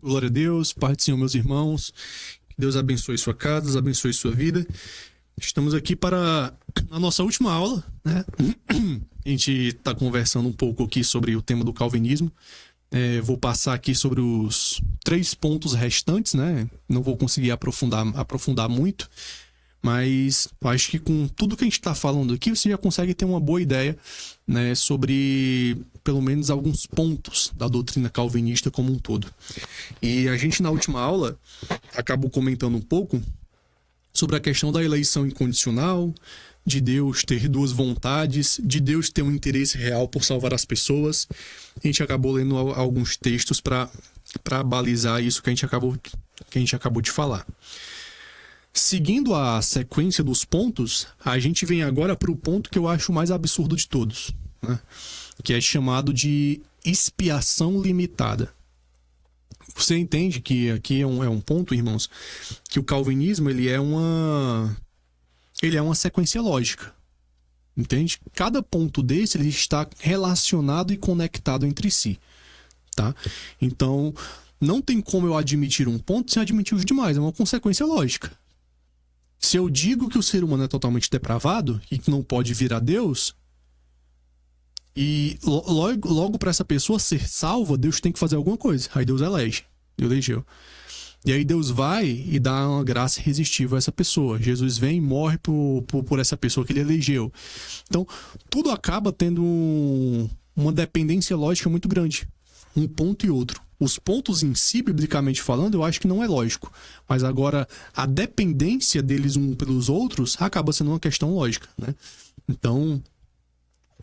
Glória a Deus, Pai do Senhor, meus irmãos. Que Deus abençoe sua casa, abençoe sua vida. Estamos aqui para a nossa última aula, né? A gente está conversando um pouco aqui sobre o tema do calvinismo. Vou passar aqui sobre os 3 pontos restantes, né? Não vou conseguir aprofundar muito, mas acho que com tudo que a gente está falando aqui, você já consegue ter uma boa ideia, né, sobre pelo menos alguns pontos da doutrina calvinista como um todo. E a gente, na última aula, acabou comentando um pouco sobre a questão da eleição incondicional, de Deus ter 2 vontades, de Deus ter um interesse real por salvar as pessoas. A gente acabou lendo alguns textos para balizar isso que a gente acabou de falar. Seguindo a sequência dos pontos, a gente vem agora para o ponto que eu acho mais absurdo de todos, né? Que é chamado de expiação limitada. Você entende que aqui é um ponto, irmãos, que o calvinismo ele é uma sequência lógica, entende? Cada ponto desse ele está relacionado e conectado entre si, tá? Então, não tem como eu admitir um ponto sem admitir os demais, é uma consequência lógica. Se eu digo que o ser humano é totalmente depravado e que não pode vir a Deus, e logo para essa pessoa ser salva, Deus tem que fazer alguma coisa. Aí Deus elegeu. E aí Deus vai e dá uma graça irresistível a essa pessoa. Jesus vem e morre por essa pessoa que ele elegeu. Então, tudo acaba tendo uma dependência lógica muito grande. Um ponto e outro. Os pontos em si, biblicamente falando, eu acho que não é lógico. Mas agora, a dependência deles uns pelos outros acaba sendo uma questão lógica, né? Então,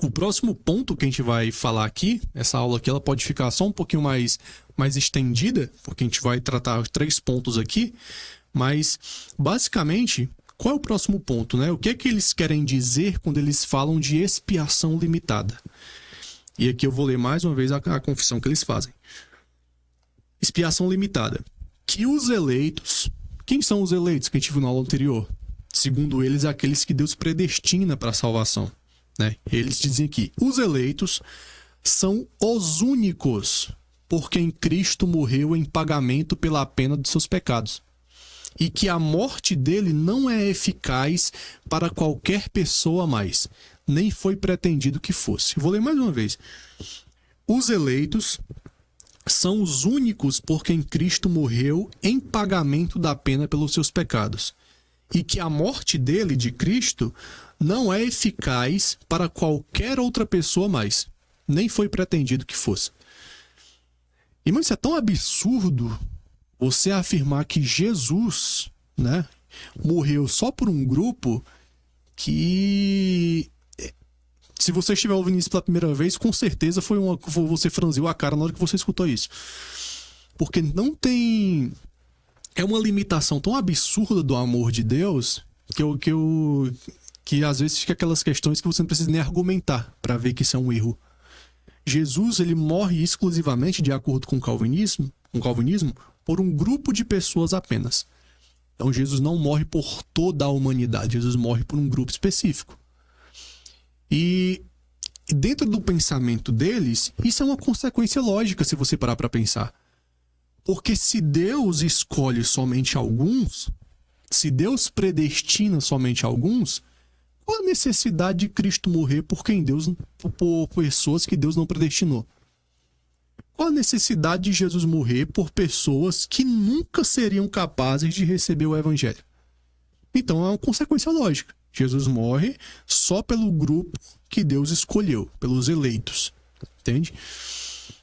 o próximo ponto que a gente vai falar aqui, essa aula aqui, ela pode ficar só um pouquinho mais estendida, porque a gente vai tratar 3 pontos aqui. Mas, basicamente, qual é o próximo ponto, né? O que é que eles querem dizer quando eles falam de expiação limitada? E aqui eu vou ler mais uma vez a confissão que eles fazem. Expiação limitada. Que os eleitos... Quem são os eleitos que a gente viu na aula anterior? Segundo eles, aqueles que Deus predestina para a salvação, né? Eles dizem aqui, os eleitos são os únicos por quem Cristo morreu em pagamento pela pena de seus pecados. E que a morte dele não é eficaz para qualquer pessoa mais, nem foi pretendido que fosse. Vou ler mais uma vez. Os eleitos são os únicos por quem Cristo morreu em pagamento da pena pelos seus pecados. E que a morte dele, de Cristo, não é eficaz para qualquer outra pessoa mais, nem foi pretendido que fosse. Irmão, isso é tão absurdo você afirmar que Jesus, né, morreu só por um grupo que... Se você estiver ouvindo isso pela primeira vez, com certeza você franziu a cara na hora que você escutou isso. Porque não tem... É uma limitação tão absurda do amor de Deus que às vezes fica aquelas questões que você não precisa nem argumentar para ver que isso é um erro. Jesus, ele morre exclusivamente, de acordo com o calvinismo, por um grupo de pessoas apenas. Então Jesus não morre por toda a humanidade, Jesus morre por um grupo específico. E dentro do pensamento deles, isso é uma consequência lógica, se você parar para pensar. Porque se Deus escolhe somente alguns, se Deus predestina somente alguns, qual a necessidade de Cristo morrer por pessoas que Deus não predestinou? Qual a necessidade de Jesus morrer por pessoas que nunca seriam capazes de receber o Evangelho? Então é uma consequência lógica. Jesus morre só pelo grupo que Deus escolheu, pelos eleitos. Entende?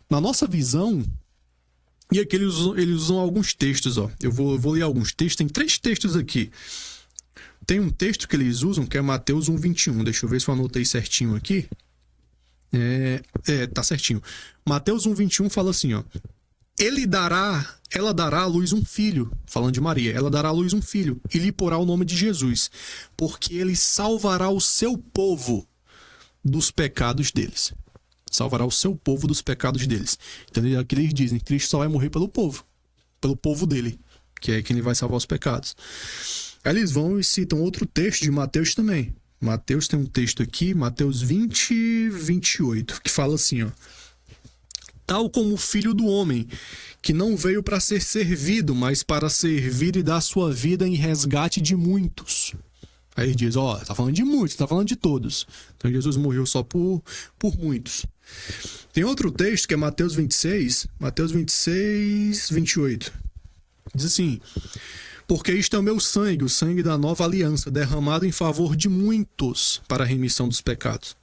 Na nossa visão, e aqui eles usam alguns textos, ó. Eu vou ler alguns textos, tem 3 textos aqui. Tem um texto que eles usam que é Mateus 1:21. Deixa eu ver se eu anotei certinho aqui. Tá certinho. Mateus 1:21 fala assim, ó. Ela dará à luz um filho, falando de Maria, ela dará à luz um filho e lhe porá o nome de Jesus, porque ele salvará o seu povo dos pecados deles. Salvará o seu povo dos pecados deles. Então aqui eles dizem que Cristo só vai morrer pelo povo dele, que é quem ele vai salvar os pecados. Aí eles vão e citam outro texto de Mateus também. Mateus tem um texto aqui, Mateus 20:28, que fala assim, ó. tal como o Filho do Homem, que não veio para ser servido, mas para servir e dar sua vida em resgate de muitos. Aí ele diz, tá falando de muitos, tá falando de todos. Então Jesus morreu só por muitos. Tem outro texto que é Mateus 26, 28. Diz assim: porque isto é o meu sangue, o sangue da nova aliança, derramado em favor de muitos para a remissão dos pecados.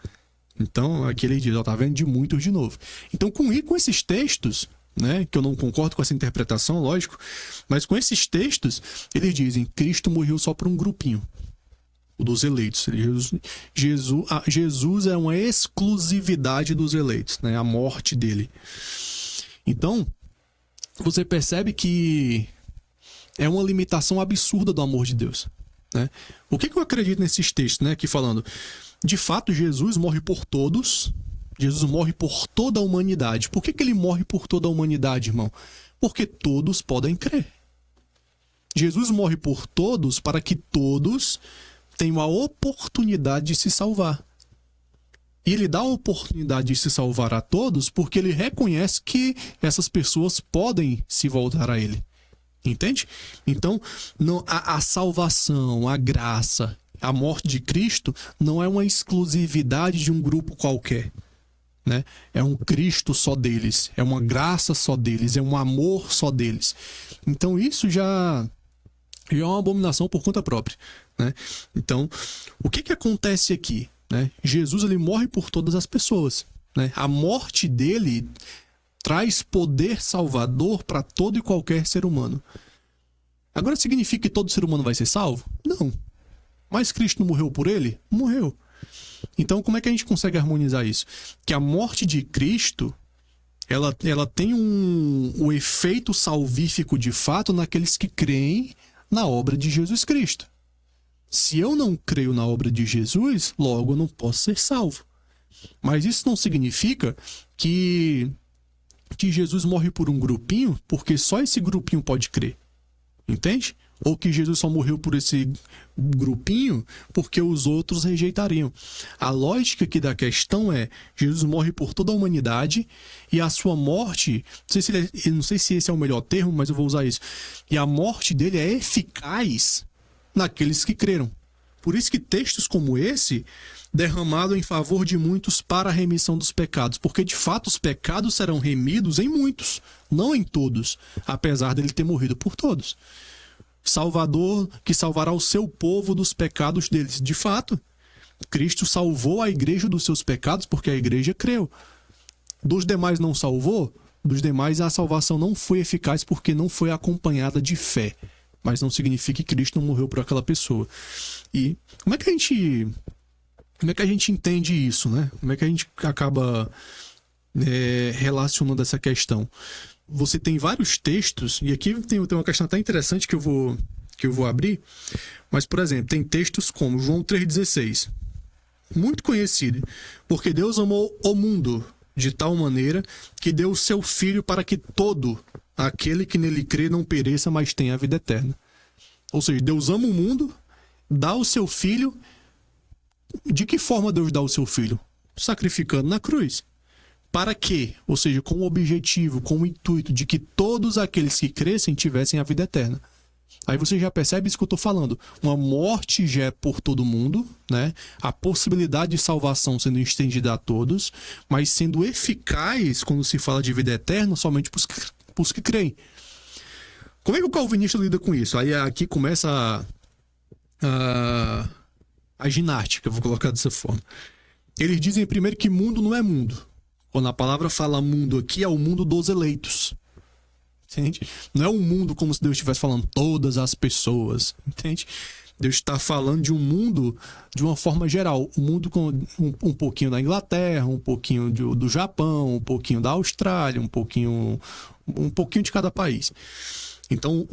Então, aqui ele diz, tá vendo, de muitos de novo. Então, com esses textos, né, que eu não concordo com essa interpretação, lógico, mas com esses textos, eles dizem, Cristo morreu só por um grupinho, o dos eleitos. Jesus é uma exclusividade dos eleitos, né, a morte dele. Então, você percebe que é uma limitação absurda do amor de Deus, né? O que eu acredito nesses textos, né, aqui falando? De fato, Jesus morre por todos. Jesus morre por toda a humanidade. Por que ele morre por toda a humanidade, irmão? Porque todos podem crer. Jesus morre por todos para que todos tenham a oportunidade de se salvar. E ele dá a oportunidade de se salvar a todos porque ele reconhece que essas pessoas podem se voltar a ele. Entende? Então, a salvação, a graça, a morte de Cristo não é uma exclusividade de um grupo qualquer, né? É um Cristo só deles, é uma graça só deles, é um amor só deles. Então isso já é uma abominação por conta própria, né? Então, o que acontece aqui, né? Jesus, ele morre por todas as pessoas, né? A morte dele traz poder salvador para todo e qualquer ser humano. Agora, significa que todo ser humano vai ser salvo? Não. Mas Cristo não morreu por ele? Morreu. Então, como é que a gente consegue harmonizar isso? Que a morte de Cristo, ela tem o efeito salvífico de fato naqueles que creem na obra de Jesus Cristo. Se eu não creio na obra de Jesus, logo eu não posso ser salvo. Mas isso não significa que Jesus morre por um grupinho, porque só esse grupinho pode crer. Entende? Ou que Jesus só morreu por esse grupinho porque os outros rejeitariam. A lógica aqui da questão é, Jesus morre por toda a humanidade e a sua morte, não sei se esse é o melhor termo, mas eu vou usar isso, e a morte dele é eficaz naqueles que creram. Por isso que textos como esse, derramado em favor de muitos para a remissão dos pecados, porque de fato os pecados serão remidos em muitos, não em todos, apesar dele ter morrido por todos. Salvador que salvará o seu povo dos pecados deles. De fato, Cristo salvou a igreja dos seus pecados porque a igreja creu. Dos demais não salvou? Dos demais a salvação não foi eficaz porque não foi acompanhada de fé. Mas não significa que Cristo não morreu por aquela pessoa. E como é que a gente entende isso, né? Como é que a gente acaba relacionando essa questão? Você tem vários textos, e aqui tem uma questão até interessante que eu vou abrir, mas, por exemplo, tem textos como João 3,16, muito conhecido, porque Deus amou o mundo de tal maneira que deu o seu Filho para que todo aquele que nele crê não pereça, mas tenha a vida eterna. Ou seja, Deus ama o mundo, dá o seu Filho. De que forma Deus dá o seu Filho? Sacrificando na cruz. Para quê? Ou seja, com o objetivo, com o intuito de que todos aqueles que crescem tivessem a vida eterna. Aí você já percebe isso que eu estou falando. Uma morte já é por todo mundo, né? A possibilidade de salvação sendo estendida a todos, mas sendo eficaz quando se fala de vida eterna somente para os que creem. Como é que o calvinista lida com isso? Aí aqui começa a ginástica, vou colocar dessa forma. Eles dizem primeiro que mundo não é mundo. Quando a palavra fala mundo aqui, é o mundo dos eleitos. Entende? Não é um mundo como se Deus estivesse falando todas as pessoas. Entende? Deus está falando de um mundo de uma forma geral. Um mundo com um pouquinho da Inglaterra, um pouquinho do Japão, um pouquinho da Austrália, um pouquinho de cada país. Então,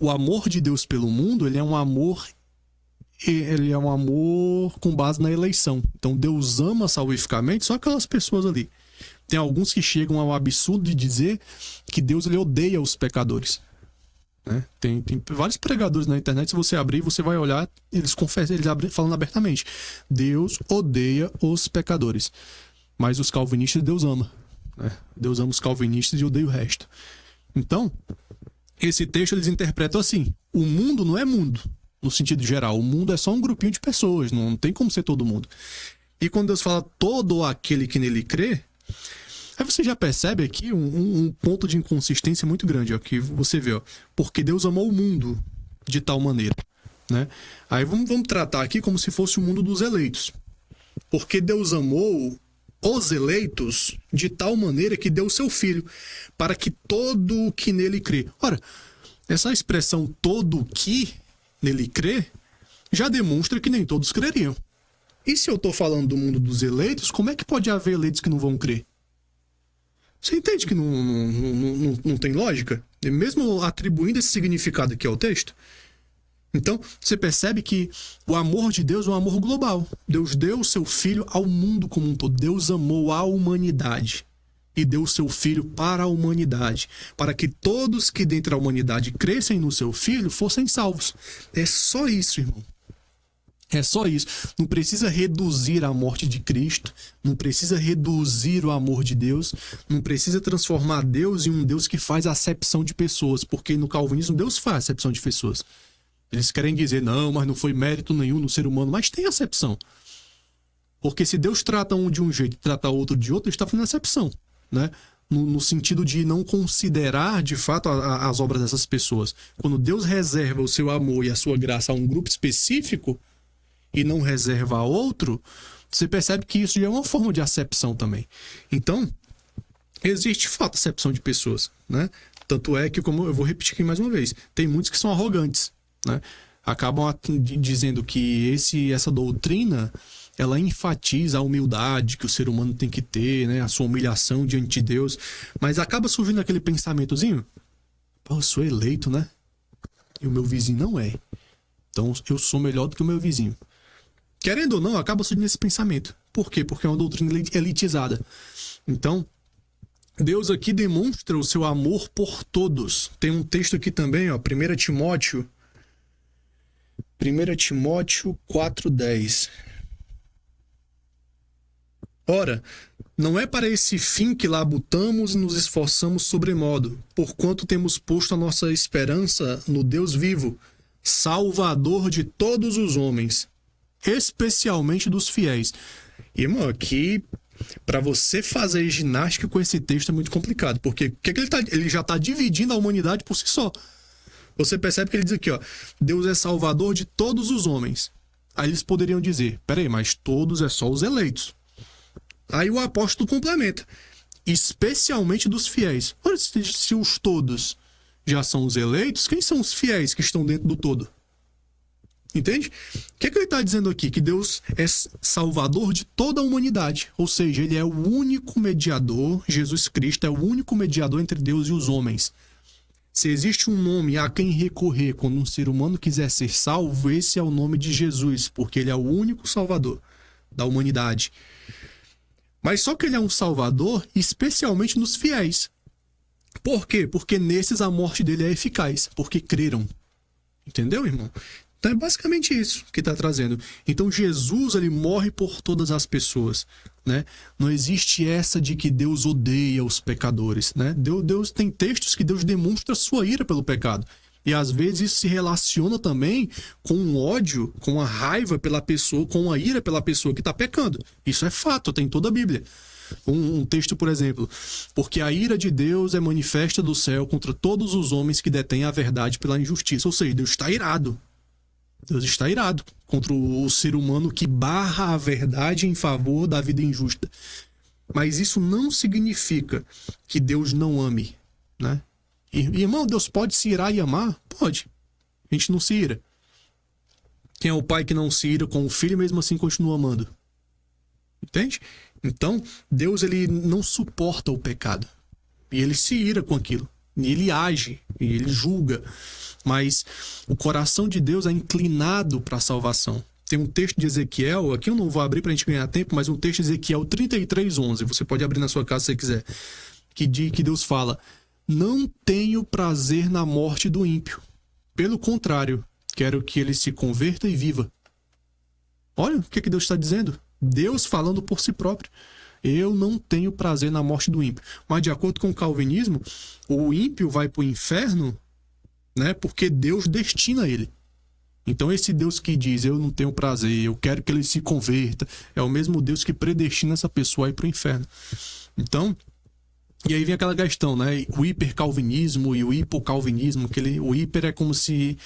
o amor de Deus pelo mundo, ele é um amor com base na eleição. Então, Deus ama salvificamente só aquelas pessoas ali. Tem alguns que chegam ao absurdo de dizer que Deus ele odeia os pecadores. Né? Tem vários pregadores na internet, se você abrir, você vai olhar, eles confessam, falando abertamente. Deus odeia os pecadores. Mas os calvinistas Deus ama. né? Deus ama os calvinistas e odeia o resto. Então, esse texto eles interpretam assim: o mundo não é mundo, no sentido geral. O mundo é só um grupinho de pessoas, não tem como ser todo mundo. E quando Deus fala todo aquele que nele crê, aí você já percebe aqui um ponto de inconsistência muito grande, ó, que você vê, ó, porque Deus amou o mundo de tal maneira, né? Aí vamos tratar aqui como se fosse o mundo dos eleitos. Porque Deus amou os eleitos de tal maneira que deu o seu filho, para que todo o que nele crê. Ora, essa expressão todo o que nele crê já demonstra que nem todos creriam. E se eu estou falando do mundo dos eleitos, como é que pode haver eleitos que não vão crer? Você entende que não tem lógica? Mesmo atribuindo esse significado aqui ao texto. Então, você percebe que o amor de Deus é um amor global. Deus deu o seu filho ao mundo como um todo. Deus amou a humanidade e deu o seu filho para a humanidade, para que todos que dentro da humanidade crescem no seu filho fossem salvos. É só isso, irmão. É só isso. Não precisa reduzir a morte de Cristo, não precisa reduzir o amor de Deus, não precisa transformar Deus em um Deus que faz acepção de pessoas, porque no calvinismo Deus faz acepção de pessoas. Eles querem dizer, não, mas não foi mérito nenhum no ser humano, mas tem acepção. Porque se Deus trata um de um jeito e trata outro de outro, ele está fazendo acepção, né? No sentido de não considerar, de fato, as obras dessas pessoas. Quando Deus reserva o seu amor e a sua graça a um grupo específico, e não reserva a outro, você percebe que isso já é uma forma de acepção também. Então, existe, de fato, acepção de pessoas, né? Tanto é que, como eu vou repetir aqui mais uma vez, tem muitos que são arrogantes, né? Acabam dizendo que essa doutrina, ela enfatiza a humildade que o ser humano tem que ter, né? A sua humilhação diante de Deus, mas acaba surgindo aquele pensamentozinho, pô, eu sou eleito, né? E o meu vizinho não é. Então, eu sou melhor do que o meu vizinho. Querendo ou não, acaba surgindo esse pensamento. Por quê? Porque é uma doutrina elitizada. Então, Deus aqui demonstra o seu amor por todos. Tem um texto aqui também, ó, 1 Timóteo 4:10. Ora, não é para esse fim que labutamos e nos esforçamos sobremodo, porquanto temos posto a nossa esperança no Deus vivo, Salvador de todos os homens, especialmente dos fiéis. Irmão, aqui, para você fazer ginástica com esse texto é muito complicado, porque o que ele já está dividindo a humanidade por si só. Você percebe que ele diz aqui, ó, Deus é salvador de todos os homens. Aí eles poderiam dizer, peraí, mas todos é só os eleitos. Aí o apóstolo complementa, especialmente dos fiéis. Olha, se os todos já são os eleitos, quem são os fiéis que estão dentro do todo? Entende? O que ele está dizendo aqui? Que Deus é salvador de toda a humanidade. Ou seja, ele é o único mediador, Jesus Cristo é o único mediador entre Deus e os homens. Se existe um nome a quem recorrer quando um ser humano quiser ser salvo, esse é o nome de Jesus, porque ele é o único salvador da humanidade. Mas só que ele é um salvador especialmente nos fiéis. Por quê? Porque nesses a morte dele é eficaz, porque creram. Entendeu, irmão? Então é basicamente isso que está trazendo. Então Jesus, ele morre por todas as pessoas, né? Não existe essa de que Deus odeia os pecadores, né? Deus tem textos que Deus demonstra sua ira pelo pecado. E às vezes isso se relaciona também com um ódio, com a raiva pela pessoa, com a ira pela pessoa que está pecando. Isso é fato, tem toda a Bíblia. Um texto, por exemplo, porque a ira de Deus é manifesta do céu contra todos os homens que detêm a verdade pela injustiça. Ou seja, Deus está irado. Deus está irado contra o ser humano que barra a verdade em favor da vida injusta. Mas isso não significa que Deus não ame, né? Irmão, Deus pode se irar e amar? Pode. A gente não se ira. Quem é o pai que não se ira com o filho e mesmo assim continua amando? Entende? Então, Deus, ele não suporta o pecado. E ele se ira com aquilo. E ele age, e ele julga. Mas o coração de Deus é inclinado para a salvação. Tem um texto de Ezequiel, aqui eu não vou abrir para a gente ganhar tempo, mas um texto de Ezequiel 33:11, você pode abrir na sua casa se você quiser, que Deus fala, não tenho prazer na morte do ímpio. Pelo contrário, quero que ele se converta e viva. Olha o que Deus está dizendo. Deus falando por si próprio. Eu não tenho prazer na morte do ímpio. Mas de acordo com o calvinismo, o ímpio vai para o inferno, né, porque Deus destina ele. Então esse Deus que diz, eu não tenho prazer, eu quero que ele se converta, é o mesmo Deus que predestina essa pessoa a ir para o inferno. Então, e aí vem aquela questão, né? O hipercalvinismo e o hipocalvinismo, o hiper é como se...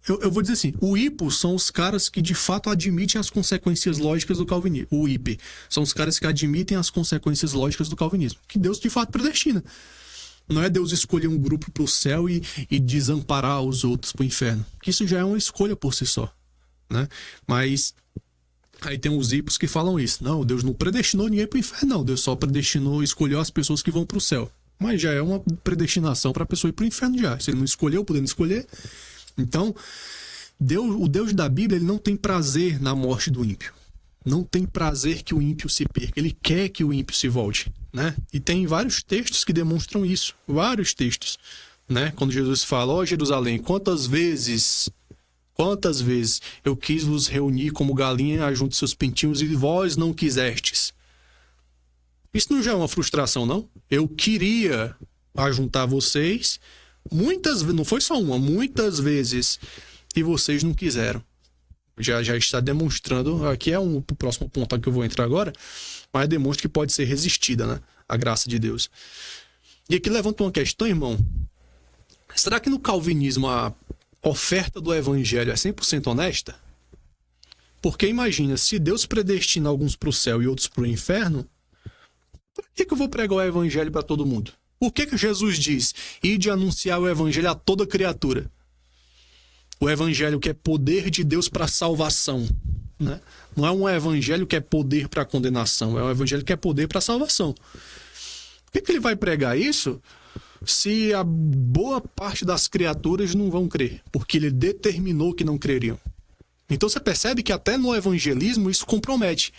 Eu vou dizer assim, o hipo são os caras que de fato admitem as consequências lógicas do calvinismo. O hiper são os caras que admitem as consequências lógicas do calvinismo, que Deus de fato predestina. Não é Deus escolher um grupo para o céu e desamparar os outros para o inferno. Que isso já é uma escolha por si só, né? Mas aí tem os hipos que falam isso. Não, Deus não predestinou ninguém para o inferno, não. Deus só predestinou, escolheu as pessoas que vão para o céu. Mas já é uma predestinação para a pessoa ir para o inferno já. Se ele não escolheu, podendo escolher. Então, o Deus da Bíblia, ele não tem prazer na morte do ímpio. Não tem prazer que o ímpio se perca. Ele quer que o ímpio se volte, né? E tem vários textos que demonstram isso. Vários textos, né? Quando Jesus fala, ó Jerusalém, quantas vezes eu quis vos reunir como galinha junto seus pintinhos e vós não quisestes. Isso não já é uma frustração, não? Eu queria ajuntar vocês muitas vezes, não foi só uma, muitas vezes, e vocês não quiseram. Já está demonstrando, aqui é o próximo ponto que eu vou entrar agora, mas demonstra que pode ser resistida, né? A graça de Deus. E aqui levanta uma questão, irmão. Será que no calvinismo a oferta do evangelho é 100% honesta? Porque imagina, se Deus predestina alguns para o céu e outros para o inferno, por que eu vou pregar o evangelho para todo mundo? Por que Jesus diz, ide anunciar o evangelho a toda criatura? O evangelho que é poder de Deus para salvação, né? Não é um evangelho que é poder para condenação, é um evangelho que é poder para salvação. Por que ele vai pregar isso se a boa parte das criaturas não vão crer? Porque ele determinou que não creriam. Então você percebe que até no evangelismo isso compromete.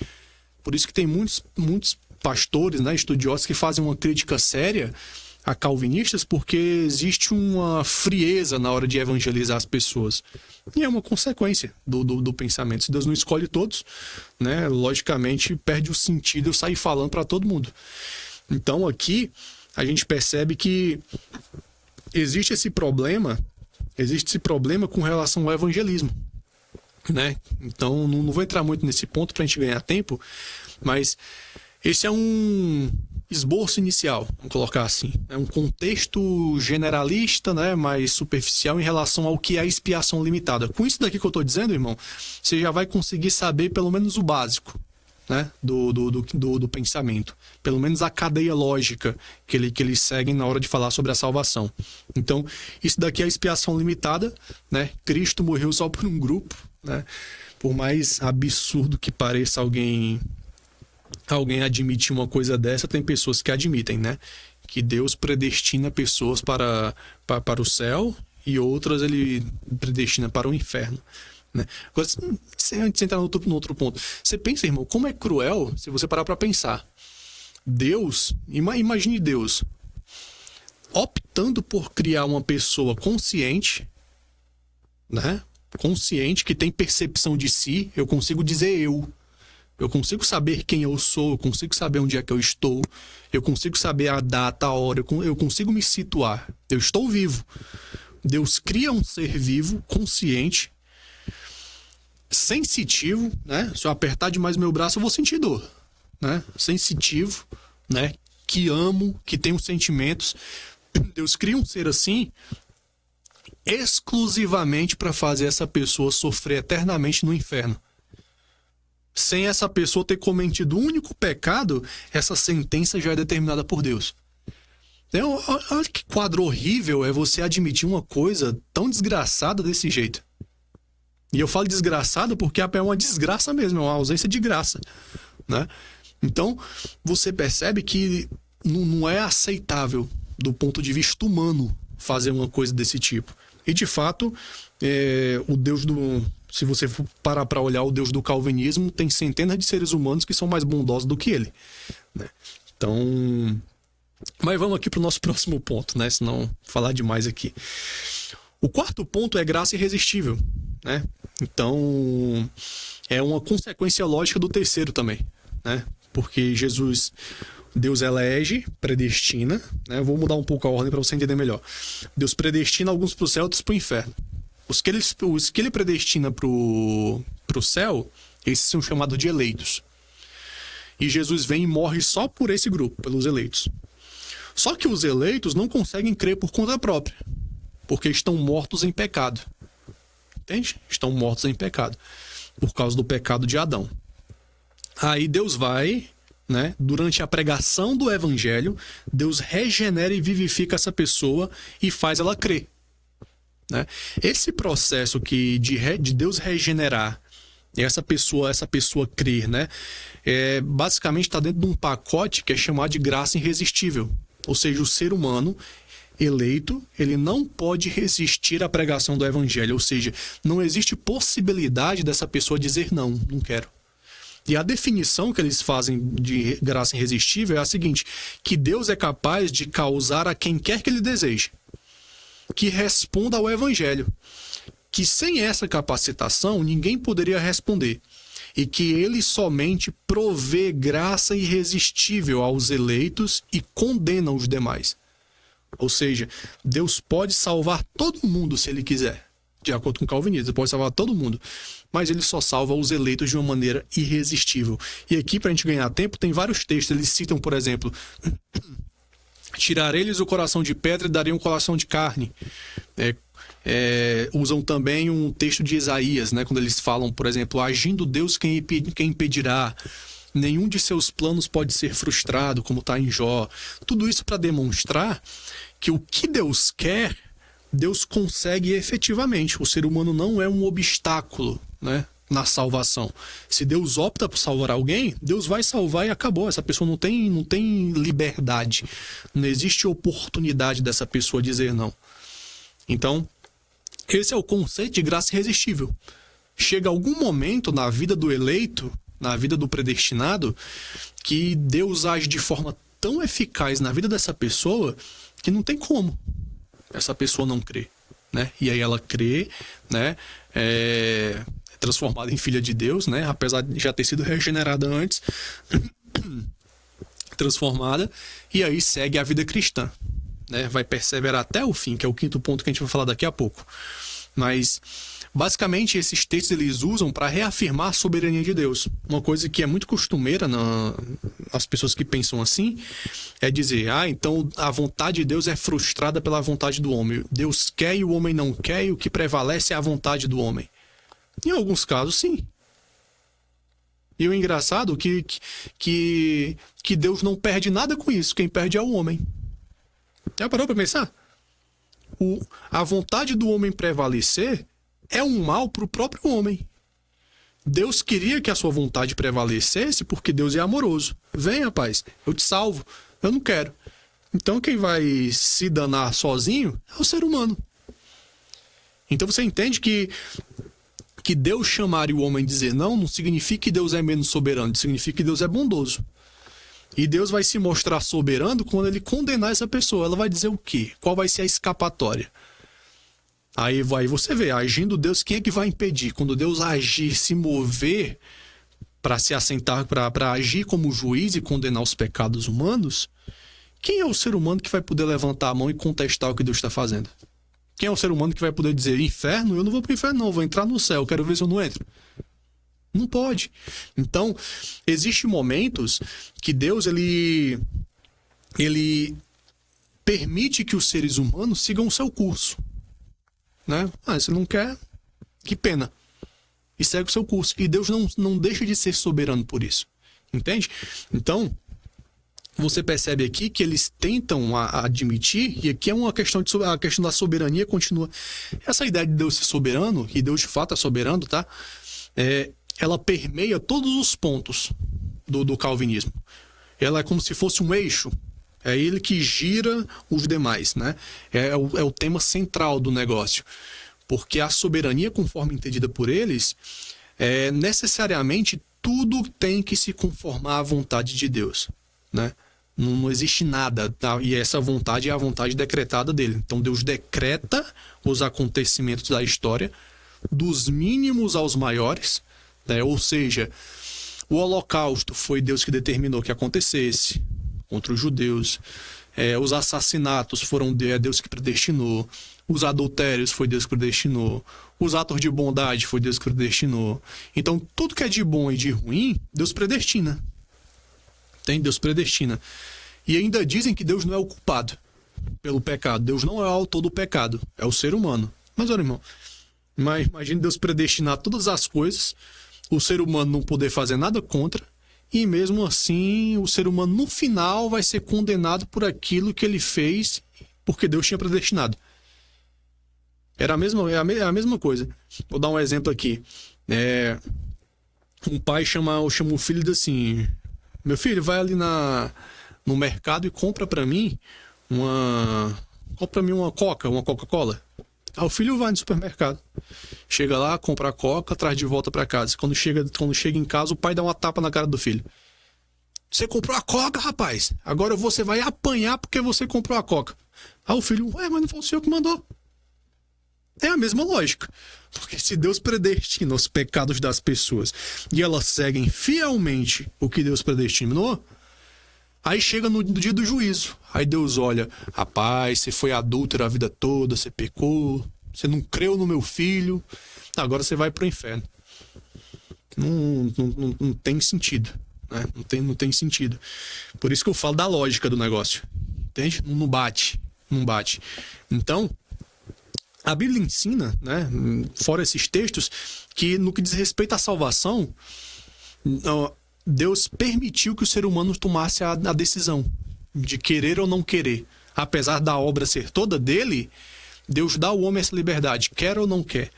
Por isso que tem muitos pastores, né, estudiosos que fazem uma crítica séria a calvinistas, porque existe uma frieza na hora de evangelizar as pessoas. E é uma consequência do pensamento. Se Deus não escolhe todos, né, logicamente perde o sentido eu sair falando para todo mundo. Então aqui a gente percebe que existe esse problema com relação ao evangelismo, né? Então não vou entrar muito nesse ponto para a gente ganhar tempo, mas esse é um esboço inicial, vamos colocar assim. É um contexto generalista, né, mais superficial em relação ao que é a expiação limitada. Com isso daqui que eu estou dizendo, irmão, você já vai conseguir saber pelo menos o básico, né, do pensamento. Pelo menos a cadeia lógica que eles seguem na hora de falar sobre a salvação. Então, isso daqui é a expiação limitada, né? Cristo morreu só por um grupo, né? Por mais absurdo que pareça alguém admitir uma coisa dessa, tem pessoas que admitem, né? Que Deus predestina pessoas para o céu e outras ele predestina para o inferno, né? Agora, antes de entrar no outro ponto, você pensa, irmão, como é cruel se você parar para pensar. Deus, imagine Deus optando por criar uma pessoa consciente, né? Consciente, que tem percepção de si. Eu consigo dizer eu consigo saber quem eu sou, eu consigo saber onde é que eu estou, eu consigo saber a data, a hora, eu consigo me situar. Eu estou vivo. Deus cria um ser vivo, consciente, sensitivo, né? Se eu apertar demais meu braço, eu vou sentir dor, né? Sensitivo, né? Que amo, que tenho sentimentos. Deus cria um ser assim exclusivamente para fazer essa pessoa sofrer eternamente no inferno. Sem essa pessoa ter cometido um único pecado, essa sentença já é determinada por Deus. Então, olha que quadro horrível é você admitir uma coisa tão desgraçada desse jeito. E eu falo desgraçada porque é uma desgraça mesmo, é uma ausência de graça, né? Então, você percebe que não é aceitável do ponto de vista humano fazer uma coisa desse tipo. E, de fato, o Deus se você for parar para olhar o Deus do calvinismo, tem centenas de seres humanos que são mais bondosos do que ele, né? Então, mas vamos aqui para o nosso próximo ponto, né? Senão falar demais aqui. O quarto ponto é graça irresistível, né? Então, é uma consequência lógica do terceiro também, né? Porque Deus elege, predestina, né? Eu vou mudar um pouco a ordem para você entender melhor. Deus predestina alguns para o céu, outros para o inferno. Os que ele predestina para o céu, esses são chamados de eleitos. E Jesus vem e morre só por esse grupo, pelos eleitos. Só que os eleitos não conseguem crer por conta própria, porque estão mortos em pecado. Entende? Estão mortos em pecado, por causa do pecado de Adão. Aí Deus vai, né, durante a pregação do evangelho, Deus regenera e vivifica essa pessoa e faz ela crer. Né? Esse processo de Deus regenerar e essa pessoa crer, né, basicamente está dentro de um pacote que é chamado de graça irresistível. Ou seja, o ser humano eleito, ele não pode resistir à pregação do evangelho. Ou seja, não existe possibilidade dessa pessoa dizer não quero. E a definição que eles fazem de graça irresistível é a seguinte: que Deus é capaz de causar a quem quer que ele deseje que responda ao evangelho, que sem essa capacitação ninguém poderia responder, e que ele somente provê graça irresistível aos eleitos e condena os demais. Ou seja, Deus pode salvar todo mundo se ele quiser, de acordo com o calvinismo, ele pode salvar todo mundo, mas ele só salva os eleitos de uma maneira irresistível. E aqui, para a gente ganhar tempo, tem vários textos. Eles citam, por exemplo, tirar eles o coração de pedra e dariam um coração de carne. Usam também um texto de Isaías, né, quando eles falam, por exemplo, agindo Deus, quem impedirá? Nenhum de seus planos pode ser frustrado, como está em Jó. Tudo isso para demonstrar que o que Deus quer, Deus consegue efetivamente. O ser humano não é um obstáculo, né, na salvação. Se Deus opta por salvar alguém, Deus vai salvar e acabou. Essa pessoa não tem liberdade. Não existe oportunidade dessa pessoa dizer não. Então, esse é o conceito de graça irresistível. Chega algum momento na vida do eleito, na vida do predestinado, que Deus age de forma tão eficaz na vida dessa pessoa que não tem como essa pessoa não crer, né? E aí ela crê, né? É transformada em filha de Deus, né? Apesar de já ter sido regenerada antes, transformada, e aí segue a vida cristã, né? Vai perseverar até o fim, que é o quinto ponto que a gente vai falar daqui a pouco. Mas basicamente esses textos eles usam para reafirmar a soberania de Deus. Uma coisa que é muito costumeira nas pessoas que pensam assim é dizer: então a vontade de Deus é frustrada pela vontade do homem. Deus quer e o homem não quer, e o que prevalece é a vontade do homem. Em alguns casos, sim. E o engraçado é que Deus não perde nada com isso. Quem perde é o homem. Já parou para pensar? A vontade do homem prevalecer é um mal para o próprio homem. Deus queria que a sua vontade prevalecesse porque Deus é amoroso. Vem, rapaz, eu te salvo. Eu não quero. Então quem vai se danar sozinho é o ser humano. Então você entende que Deus chamar e o homem dizer não significa que Deus é menos soberano, significa que Deus é bondoso. E Deus vai se mostrar soberano quando ele condenar essa pessoa. Ela vai dizer o quê? Qual vai ser a escapatória? Aí você vê, agindo Deus, quem é que vai impedir? Quando Deus agir, se mover para se assentar, para agir como juiz e condenar os pecados humanos, quem é o ser humano que vai poder levantar a mão e contestar o que Deus está fazendo? Quem é o ser humano que vai poder dizer: inferno? Eu não vou para o inferno, não, eu vou entrar no céu, quero ver se eu não entro. Não pode. Então, existem momentos que Deus ele permite que os seres humanos sigam o seu curso, né? Você não quer? Que pena. E segue o seu curso. E Deus não deixa de ser soberano por isso. Entende? Então, você percebe aqui que eles tentam admitir, e aqui é uma questão a questão da soberania continua. Essa ideia de Deus ser soberano, e Deus de fato é soberano, tá? Ela permeia todos os pontos do calvinismo. Ela é como se fosse um eixo. É ele que gira os demais, né? É o tema central do negócio. Porque a soberania, conforme entendida por eles, necessariamente tudo tem que se conformar à vontade de Deus, né? Não existe nada, tá? E essa vontade é a vontade decretada dele. Então Deus decreta os acontecimentos da história, dos mínimos aos maiores, né? Ou seja, O Holocausto foi Deus que determinou que acontecesse contra os judeus. Os assassinatos foram Deus que predestinou. Os adultérios foi Deus que predestinou. Os atos de bondade foi Deus que predestinou. Então, tudo que é de bom e de ruim, Deus predestina. Deus predestina. E ainda dizem que Deus não é o culpado pelo pecado. Deus não é o autor do pecado. É o ser humano. Mas, olha, irmão, imagine Deus predestinar todas as coisas, o ser humano não poder fazer nada contra, e mesmo assim o ser humano no final vai ser condenado por aquilo que ele fez porque Deus tinha predestinado. Era a mesma coisa. Vou dar um exemplo aqui. Um pai chama o filho e diz assim: meu filho, vai ali no mercado e compra pra mim uma Coca-Cola. Aí o filho vai no supermercado, chega lá, compra a Coca, traz de volta pra casa. Quando chega em casa, o pai dá uma tapa na cara do filho. Você comprou a Coca, rapaz. Agora você vai apanhar porque você comprou a Coca. Aí o filho: mas não foi o senhor que mandou. É a mesma lógica. Porque se Deus predestina os pecados das pessoas e elas seguem fielmente o que Deus predestinou, aí chega no dia do juízo. Aí Deus olha: rapaz, você foi adúltero a vida toda, você pecou, você não creu no meu filho, agora você vai pro inferno. Não tem sentido, né? Não tem sentido. Por isso que eu falo da lógica do negócio. Entende? Não bate. Então, a Bíblia ensina, né, fora esses textos, que no que diz respeito à salvação, Deus permitiu que o ser humano tomasse a decisão de querer ou não querer. Apesar da obra ser toda dele, Deus dá ao homem essa liberdade, quer ou não quer.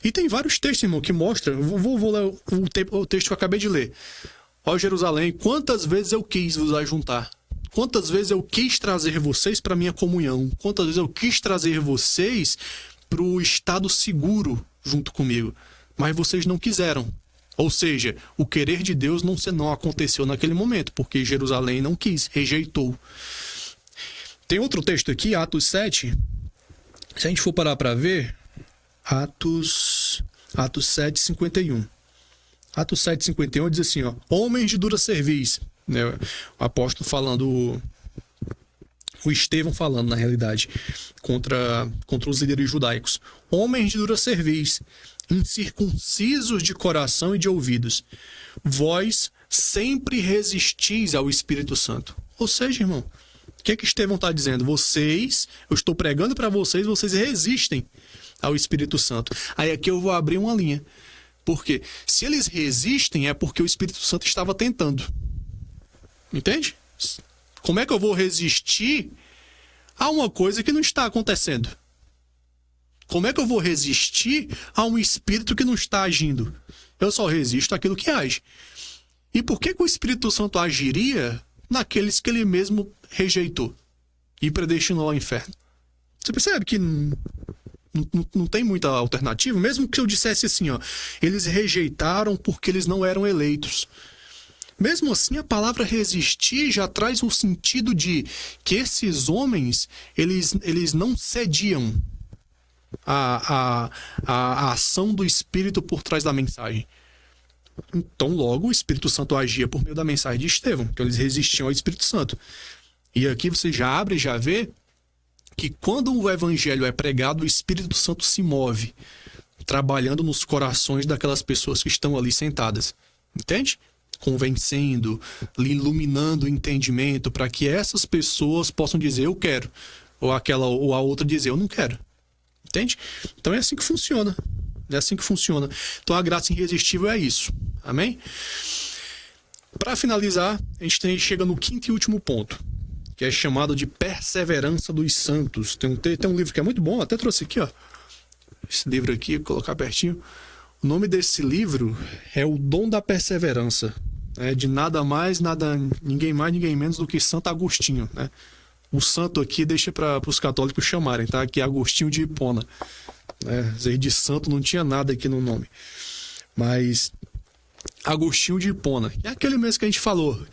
E tem vários textos, irmão, que mostram. Vou ler o texto que eu acabei de ler. Ó Jerusalém, quantas vezes eu quis vos ajuntar? Quantas vezes eu quis trazer vocês para minha comunhão? Quantas vezes eu quis trazer vocês para o estado seguro junto comigo? Mas vocês não quiseram. Ou seja, o querer de Deus não aconteceu naquele momento, porque Jerusalém não quis, rejeitou. Tem outro texto aqui, Atos 7. Se a gente for parar para ver, Atos 7, 51. Atos 7, 51 diz assim, ó: homens de dura cerviz. Né? O apóstolo falando, o Estevão falando, na realidade, contra os líderes judaicos. Homens de dura cerviz, incircuncisos de coração e de ouvidos, vós sempre resistis ao Espírito Santo. Ou seja, irmão, o que Estevão está dizendo? Eu estou pregando para vocês, vocês resistem ao Espírito Santo. Aí aqui eu vou abrir uma linha. Porque se eles resistem, é porque o Espírito Santo estava tentando. Entende? Como é que eu vou resistir a uma coisa que não está acontecendo? Como é que eu vou resistir a um espírito que não está agindo? Eu só resisto àquilo que age. E por que o Espírito Santo agiria naqueles que ele mesmo rejeitou e predestinou ao inferno? Você percebe que não tem muita alternativa? Mesmo que eu dissesse assim, ó, eles rejeitaram porque eles não eram eleitos. Mesmo assim, a palavra resistir já traz um sentido de que esses homens, eles não cediam a ação do Espírito por trás da mensagem. Então, logo, o Espírito Santo agia por meio da mensagem de Estevão, que eles resistiam ao Espírito Santo. E aqui você já abre e já vê que quando o evangelho é pregado, o Espírito Santo se move, trabalhando nos corações daquelas pessoas que estão ali sentadas. Entende? Convencendo, iluminando o entendimento para que essas pessoas possam dizer eu quero, ou a outra dizer eu não quero. Entende? Então é assim que funciona. É assim que funciona. Então a graça irresistível é isso. Amém? Para finalizar, a gente chega no quinto e último ponto, que é chamado de perseverança dos santos. Tem um livro que é muito bom, até trouxe aqui, ó. Esse livro aqui, vou colocar pertinho. O nome desse livro é O Dom da Perseverança. É de ninguém mais, ninguém menos do que Santo Agostinho, né? O santo aqui deixa para os católicos chamarem, tá? Que é Agostinho de Hipona. De santo não tinha nada aqui no nome. Mas Agostinho de Hipona, que é aquele mesmo que a gente falou,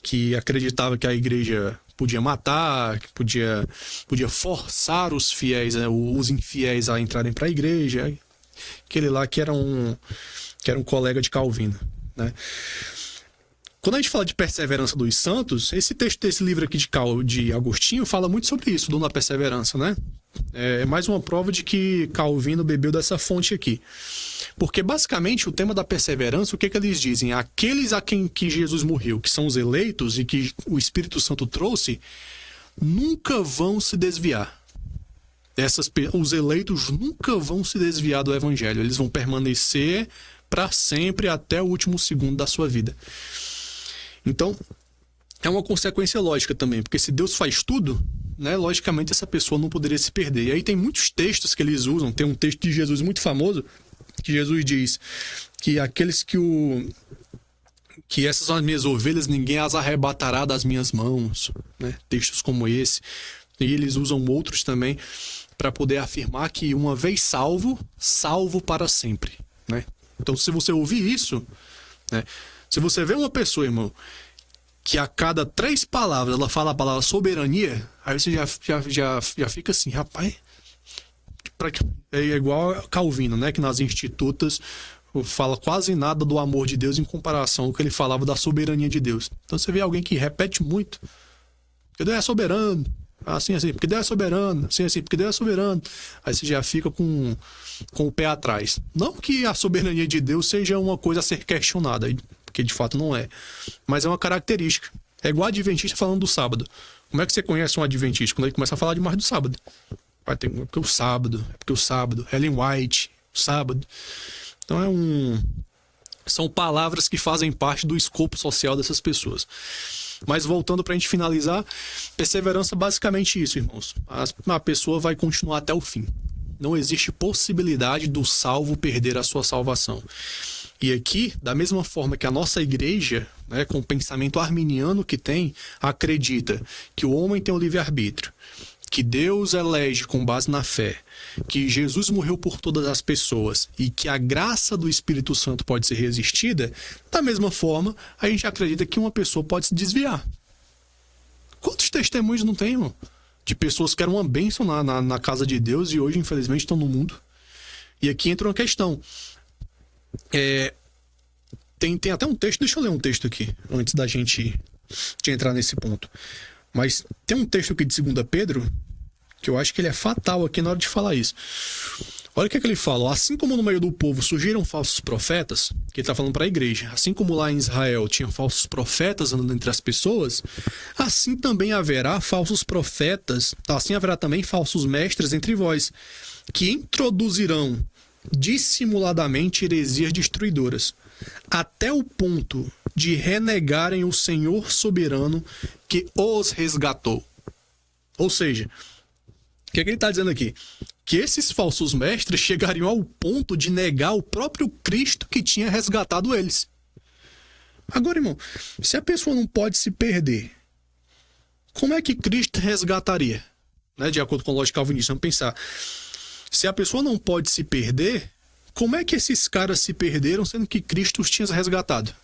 que acreditava que a igreja podia matar, que podia forçar os fiéis, né, os infiéis a entrarem para a igreja. Aquele lá que era um colega de Calvino. né? Quando a gente fala de perseverança dos santos, esse texto desse livro aqui de Agostinho fala muito sobre isso, do dom da perseverança, né? É mais uma prova de que Calvino bebeu dessa fonte aqui. Porque, basicamente, o tema da perseverança, o que eles dizem? Aqueles a quem que Jesus morreu, que são os eleitos e que o Espírito Santo trouxe, nunca vão se desviar. Os eleitos nunca vão se desviar do Evangelho. Eles vão permanecer para sempre até o último segundo da sua vida. Então, é uma consequência lógica também, porque se Deus faz tudo, né, logicamente essa pessoa não poderia se perder. E aí tem muitos textos que eles usam. Tem um texto de Jesus muito famoso, que Jesus diz que aqueles que essas são as minhas ovelhas, ninguém as arrebatará das minhas mãos, né? Textos como esse. E eles usam outros também para poder afirmar que uma vez salvo, salvo para sempre, né? Então, se você ouvir isso, né, se você vê uma pessoa, irmão, que a cada 3 palavras ela fala a palavra soberania, aí você já fica assim, rapaz, é igual Calvino, né, que nas Institutas fala quase nada do amor de Deus em comparação ao que ele falava da soberania de Deus. Então você vê alguém que repete muito, porque Deus é soberano, assim, porque Deus é soberano, assim, porque Deus é soberano. Aí você já fica com o pé atrás. Não que a soberania de Deus seja uma coisa a ser questionada, porque de fato não é. Mas é uma característica. É igual adventista falando do sábado. Como é que você conhece um adventista? Quando ele começa a falar demais do sábado. Porque o sábado, Ellen White, o sábado. Então são palavras que fazem parte do escopo social dessas pessoas. Mas voltando para a gente finalizar, perseverança é basicamente isso, irmãos. A pessoa vai continuar até o fim. Não existe possibilidade do salvo perder a sua salvação. E aqui, da mesma forma que a nossa igreja, né, com o pensamento arminiano que tem, acredita que o homem tem o livre-arbítrio, que Deus elege com base na fé, que Jesus morreu por todas as pessoas e que a graça do Espírito Santo pode ser resistida, da mesma forma, a gente acredita que uma pessoa pode se desviar. Quantos testemunhos não tem, irmão? De pessoas que eram uma bênção na casa de Deus e hoje, infelizmente, estão no mundo. E aqui entra uma questão. Tem até um texto, deixa eu ler um texto aqui, antes da gente entrar nesse ponto. Mas tem um texto aqui de 2 Pedro, que eu acho que ele é fatal aqui na hora de falar isso. Olha o que ele fala. Assim como no meio do povo surgiram falsos profetas, que ele está falando para a igreja, assim como lá em Israel tinham falsos profetas andando entre as pessoas, assim também haverá falsos profetas, assim haverá também falsos mestres entre vós, que introduzirão dissimuladamente heresias destruidoras, até o ponto de renegarem o Senhor soberano que os resgatou. Ou seja, o que ele está dizendo aqui? Que esses falsos mestres chegariam ao ponto de negar o próprio Cristo que tinha resgatado eles. Agora, irmão, se a pessoa não pode se perder, como é que Cristo resgataria? Né? De acordo com a lógica calvinista, vamos pensar. Se a pessoa não pode se perder, como é que esses caras se perderam sendo que Cristo os tinha resgatado?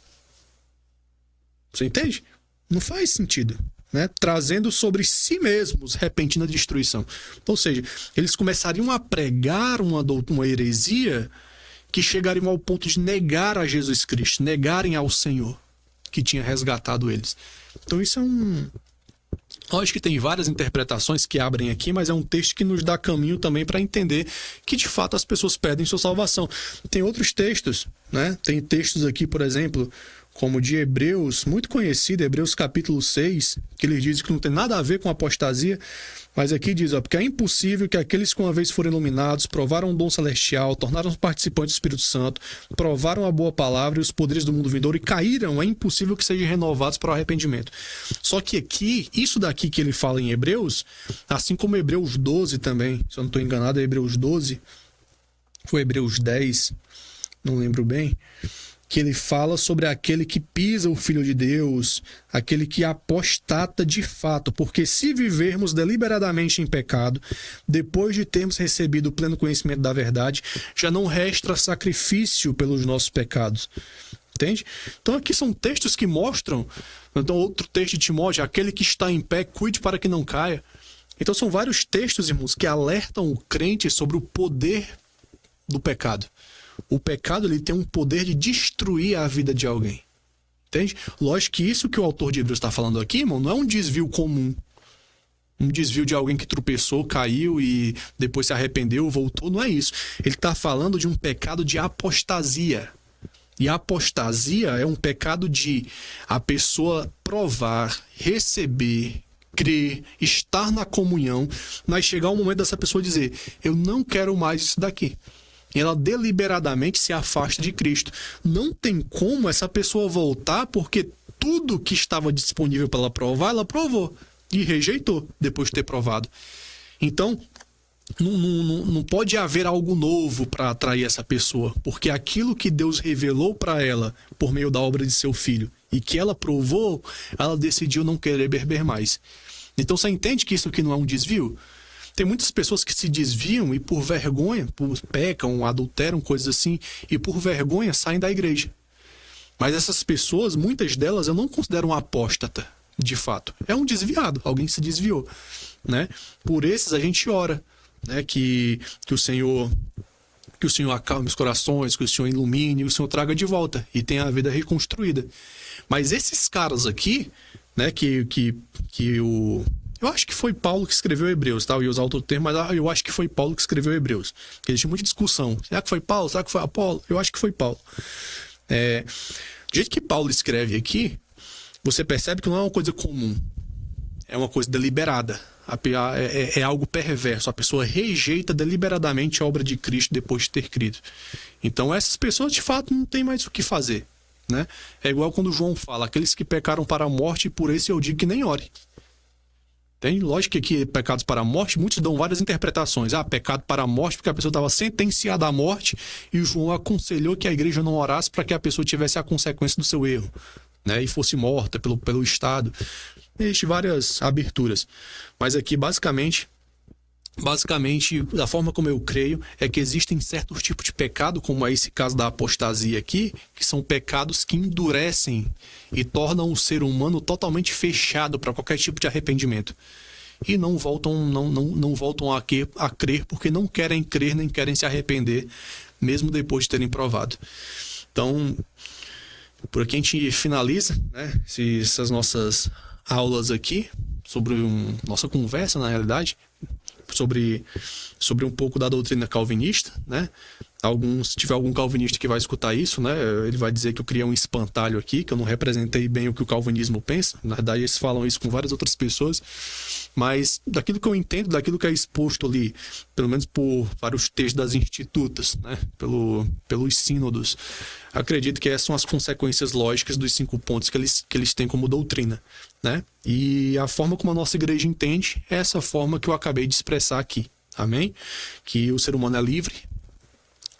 Você entende? Não faz sentido, né? Trazendo sobre si mesmos repentina destruição. Ou seja, eles começariam a pregar uma heresia que chegariam ao ponto de negar a Jesus Cristo, negarem ao Senhor que tinha resgatado eles. Então isso acho que tem várias interpretações que abrem aqui, mas é um texto que nos dá caminho também para entender que de fato as pessoas perdem sua salvação. Tem outros textos, né? Tem textos aqui, por exemplo, como de Hebreus, muito conhecido, Hebreus capítulo 6, que ele diz que não tem nada a ver com apostasia, mas aqui diz, porque é impossível que aqueles que uma vez foram iluminados, provaram o dom celestial, tornaram-se participantes do Espírito Santo, provaram a boa palavra e os poderes do mundo vindouro e caíram, é impossível que sejam renovados para o arrependimento. Só que aqui, isso daqui que ele fala em Hebreus, assim como Hebreus 12 também, se eu não estou enganado, é Hebreus 12, foi Hebreus 10, não lembro bem, que ele fala sobre aquele que pisa o Filho de Deus, aquele que apostata de fato, porque se vivermos deliberadamente em pecado, depois de termos recebido o pleno conhecimento da verdade, já não resta sacrifício pelos nossos pecados. Entende? Então aqui são textos que mostram, então outro texto de Timóteo, aquele que está em pé, cuide para que não caia. Então são vários textos, irmãos, que alertam o crente sobre o poder do pecado. O pecado, ele tem um poder de destruir a vida de alguém. Entende? Lógico que isso que o autor de Hebreus está falando aqui, irmão, não é um desvio comum. Um desvio de alguém que tropeçou, caiu e depois se arrependeu, voltou. Não é isso. Ele está falando de um pecado de apostasia. E a apostasia é um pecado de a pessoa provar, receber, crer, estar na comunhão, mas chegar o momento dessa pessoa dizer: eu não quero mais isso daqui. E ela deliberadamente se afasta de Cristo. Não tem como essa pessoa voltar, porque tudo que estava disponível para ela provar, ela provou e rejeitou depois de ter provado. Então, não pode haver algo novo para atrair essa pessoa, porque aquilo que Deus revelou para ela por meio da obra de seu filho e que ela provou, ela decidiu não querer beber mais. Então você entende que isso aqui não é um desvio? Tem muitas pessoas que se desviam e por vergonha, pecam, adulteram, coisas assim, e por vergonha saem da igreja. Mas essas pessoas, muitas delas, eu não considero um apóstata, de fato. É um desviado, alguém se desviou, né? Por esses a gente ora, né? Que o Senhor acalme os corações, que o Senhor ilumine, que o Senhor traga de volta e tenha a vida reconstruída. Mas esses caras aqui, né? Eu acho que foi Paulo que escreveu Hebreus, tá? Eu ia usar outro termo, mas eu acho que foi Paulo que escreveu Hebreus. Porque existe muita discussão. Será que foi Paulo? Será que foi Apolo? Eu acho que foi Paulo. Do jeito que Paulo escreve aqui, você percebe que não é uma coisa comum. É uma coisa deliberada. É algo perverso. A pessoa rejeita deliberadamente a obra de Cristo depois de ter crido. Então essas pessoas, de fato, não têm mais o que fazer, né? É igual quando João fala: aqueles que pecaram para a morte, por esse eu digo que nem ore. Tem lógico que aqui, pecados para a morte, muitos dão várias interpretações. Pecado para a morte porque a pessoa estava sentenciada à morte e o João aconselhou que a igreja não orasse para que a pessoa tivesse a consequência do seu erro, né? E fosse morta pelo Estado. Existem várias aberturas. Mas aqui, basicamente, da forma como eu creio, é que existem certos tipos de pecado, como é esse caso da apostasia aqui, que são pecados que endurecem e tornam o ser humano totalmente fechado para qualquer tipo de arrependimento. E não voltam a crer porque não querem crer nem querem se arrepender, mesmo depois de terem provado. Então, por aqui a gente finaliza, né, essas nossas aulas aqui, sobre nossa conversa, na realidade, sobre um pouco da doutrina calvinista, né? Se tiver algum calvinista que vai escutar isso, né, ele vai dizer que eu criei um espantalho aqui, que eu não representei bem o que o calvinismo pensa. Na verdade, eles falam isso com várias outras pessoas. Mas daquilo que eu entendo, daquilo que é exposto ali, pelo menos por vários textos das institutas, né, pelos sínodos, acredito que essas são as consequências lógicas dos 5 pontos que eles têm como doutrina, né? E a forma como a nossa igreja entende é essa forma que eu acabei de expressar aqui. Amém? Que o ser humano é livre,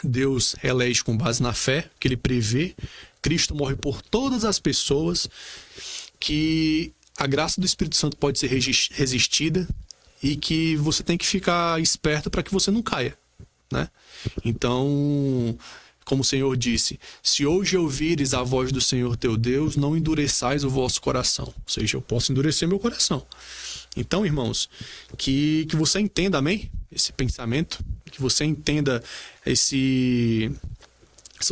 Deus elege com base na fé, que ele prevê, Cristo morre por todas as pessoas, que a graça do Espírito Santo pode ser resistida e que você tem que ficar esperto para que você não caia, né? Então, como o Senhor disse: se hoje ouvires a voz do Senhor teu Deus, não endureçais o vosso coração. Ou seja, eu posso endurecer meu coração. Então, irmãos, que você entenda, amém? Esse pensamento, que você entenda essa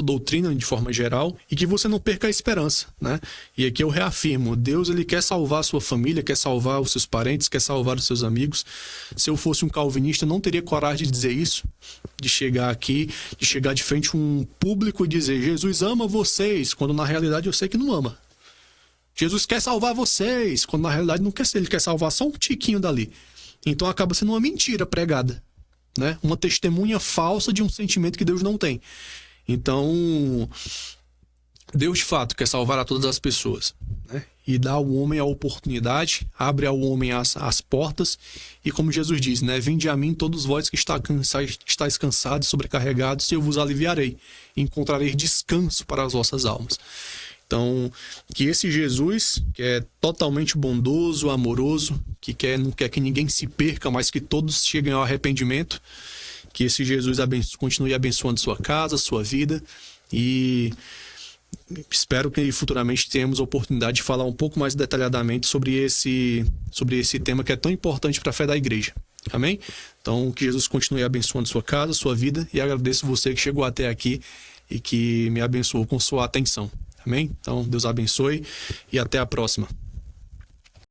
doutrina de forma geral e que você não perca a esperança, né? E aqui eu reafirmo: Deus, ele quer salvar a sua família, quer salvar os seus parentes, quer salvar os seus amigos. Se eu fosse um calvinista, eu não teria coragem de dizer isso, de chegar aqui, de chegar de frente a um público e dizer: Jesus ama vocês, quando na realidade eu sei que não ama. Jesus quer salvar vocês, quando na realidade não quer ser, ele quer salvar só um tiquinho dali. Então acaba sendo uma mentira pregada, né? Uma testemunha falsa de um sentimento que Deus não tem. Então, Deus de fato quer salvar a todas as pessoas, né? E dá ao homem a oportunidade, abre ao homem as portas, e como Jesus diz, né? Vinde a mim todos vós que estáis cansados e sobrecarregados, e eu vos aliviarei, e encontrareis descanso para as vossas almas. Então, que esse Jesus, que é totalmente bondoso, amoroso, que não quer que ninguém se perca, mas que todos cheguem ao arrependimento, que esse Jesus continue abençoando sua casa, sua vida, e espero que futuramente tenhamos a oportunidade de falar um pouco mais detalhadamente sobre esse tema que é tão importante para a fé da igreja. Amém? Então, que Jesus continue abençoando sua casa, sua vida, e agradeço você que chegou até aqui e que me abençoou com sua atenção. Amém? Então, Deus abençoe e até a próxima.